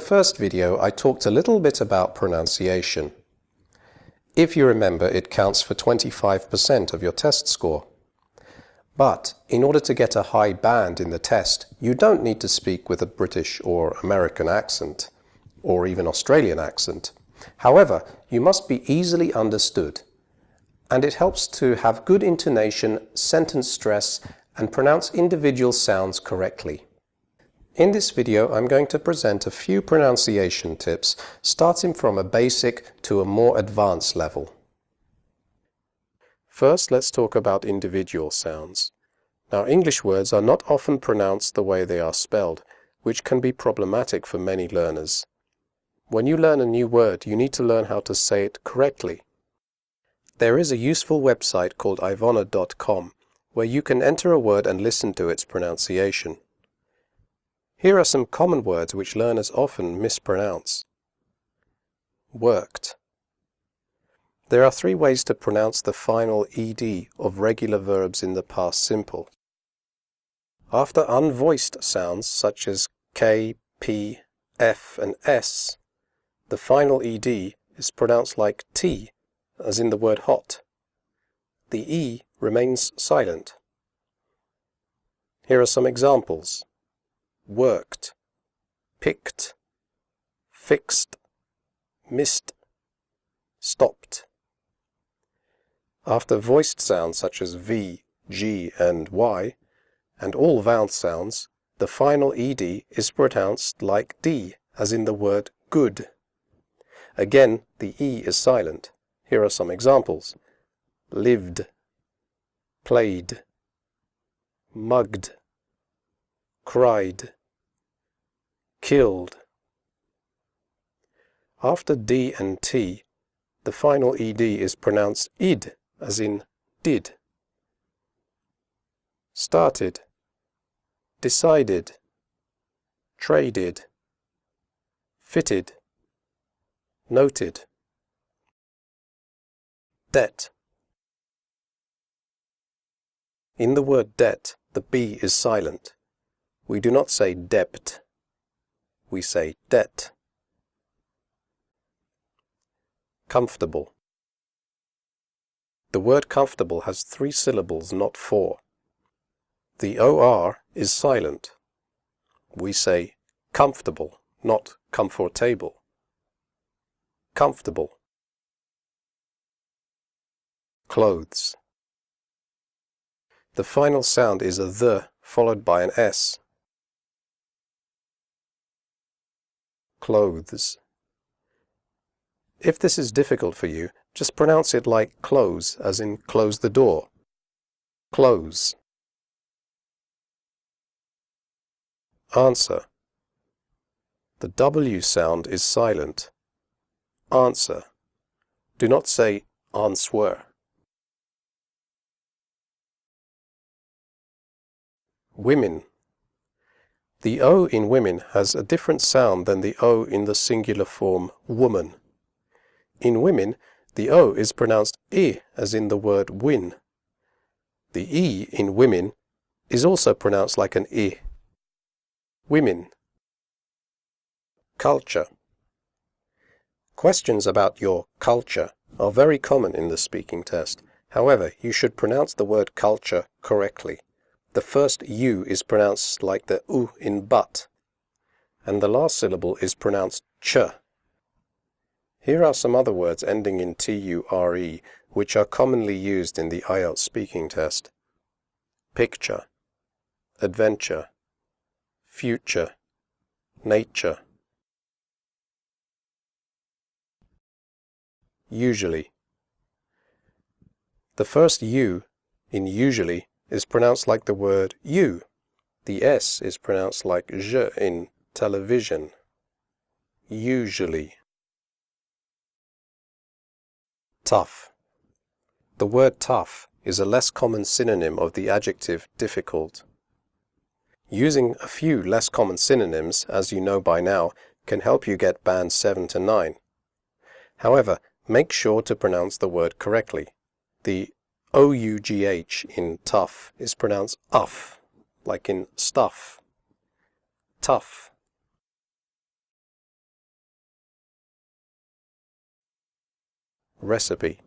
first video, I talked a little bit about pronunciation. If you remember, it counts for 25% of your test score. But in order to get a high band in the test, you don't need to speak with a British or American accent, or even Australian accent. However, you must be easily understood, and it helps to have good intonation, sentence stress, and pronounce individual sounds correctly. In this video, I'm going to present a few pronunciation tips, starting from a basic to a more advanced level. First, let's talk about individual sounds. Now, English words are not often pronounced the way they are spelled, which can be problematic for many learners. When you learn a new word, you need to learn how to say it correctly. There is a useful website called ivona.com, where you can enter a word and listen to its pronunciation. Here are some common words which learners often mispronounce. Worked. There are 3 ways to pronounce the final ed of regular verbs in the past simple. After unvoiced sounds such as k, p, f, and s, the final ed is pronounced like t, as in the word hot. The e remains silent. Here are some examples. Worked, picked, fixed, missed, stopped. After voiced sounds such as v, g, and y, and all vowel sounds, the final ed is pronounced like d, as in the word good. Again, the e is silent. Here are some examples. Lived, played, mugged, cried, killed. After d and t, the final ed is pronounced id, as in did. Started, decided, traded, fitted, noted. Debt. In the word debt, the b is silent. We do not say debt. We say debt. Comfortable. The word comfortable has 3 syllables, not 4. The OR is silent. We say comfortable, not comfortable. Comfortable. Clothes. The final sound is a the followed by an s. Clothes. If this is difficult for you, just pronounce it like close, as in close the door. Close. Answer. The W sound is silent. Answer. Do not say answer. Women. The O in women has a different sound than the O in the singular form woman. In women, the O is pronounced I, as in the word win. The E in women is also pronounced like an I. Women. Culture. Questions about your culture are very common in the speaking test. However, you should pronounce the word culture correctly. The first U is pronounced like the U in but, and the last syllable is pronounced ch. Here are some other words ending in ture, which are commonly used in the IELTS speaking test. Picture, adventure, future, nature. Usually. The first U in usually is pronounced like the word you. The S is pronounced like je in television. Usually. Tough. The word tough is a less common synonym of the adjective difficult. Using a few less common synonyms, as you know by now, can help you get band 7 to 9. However, make sure to pronounce the word correctly. The O-U-G-H in tough is pronounced uff, like in stuff. Tough. recipe.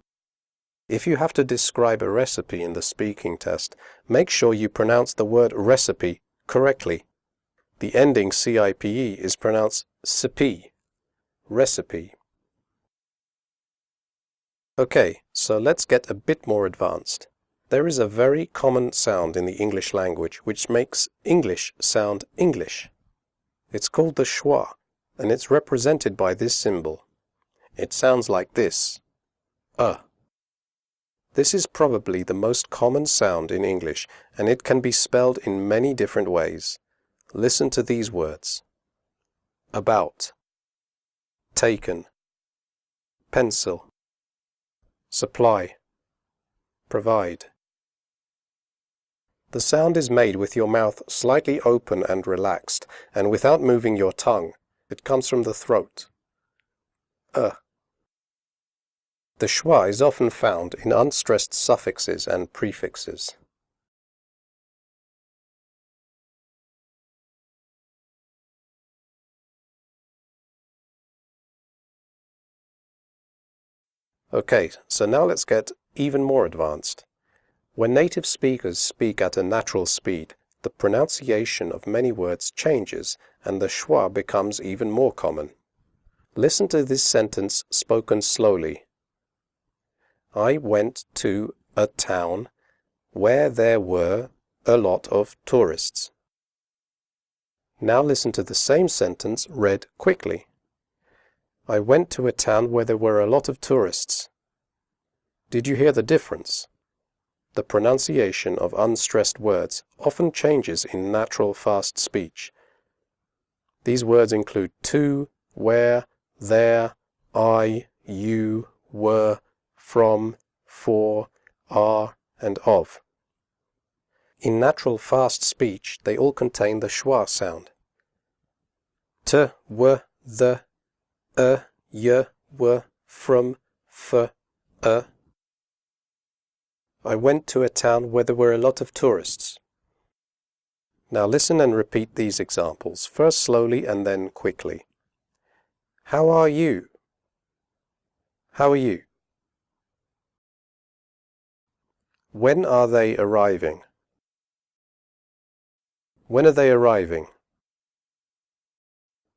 If you have to describe a recipe in the speaking test, make sure you pronounce the word recipe correctly. The ending CIPE is pronounced sipi, recipe. Okay, so let's get a bit more advanced. There is a very common sound in the English language which makes English sound English. It's called the schwa, and it's represented by this symbol. It sounds like this. This is probably the most common sound in English, and it can be spelled in many different ways. Listen to these words. About, taken, pencil, supply, provide. The sound is made with your mouth slightly open and relaxed, and without moving your tongue. It comes from the throat. The schwa is often found in unstressed suffixes and prefixes. Okay, so now let's get even more advanced. When native speakers speak at a natural speed, the pronunciation of many words changes and the schwa becomes even more common. Listen to this sentence spoken slowly. I went to a town where there were a lot of tourists. Now listen to the same sentence read quickly. I went to a town where there were a lot of tourists. Did you hear the difference? The pronunciation of unstressed words often changes in natural fast speech. These words include to, where, there, I, you, were, from, for, are, and of. In natural fast speech, they all contain the schwa sound. T, w, the, y, w, from, f, I went to a town where there were a lot of tourists. Now listen and repeat these examples, first slowly and then quickly. How are you? How are you? When are they arriving? When are they arriving?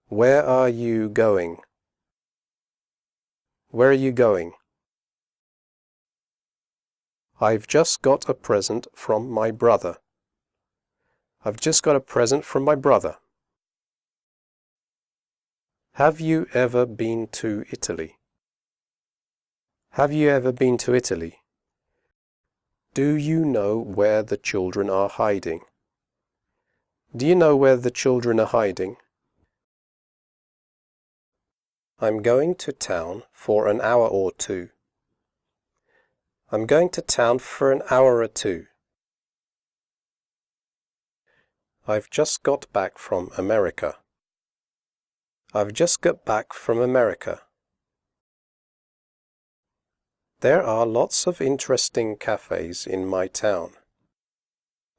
Where are you going? Where are you going? I've just got a present from my brother. I've just got a present from my brother. Have you ever been to Italy? Have you ever been to Italy? Do you know where the children are hiding? Do you know where the children are hiding? I'm going to town for an hour or two. I'm going to town for an hour or two. I've just got back from America. I've just got back from America. There are lots of interesting cafes in my town.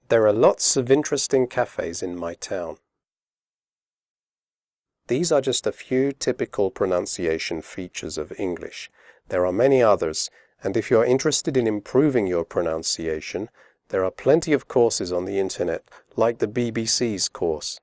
There are lots of interesting cafes in my town. These are just a few typical pronunciation features of English. There are many others, and if you are interested in improving your pronunciation, there are plenty of courses on the internet, like the BBC's course.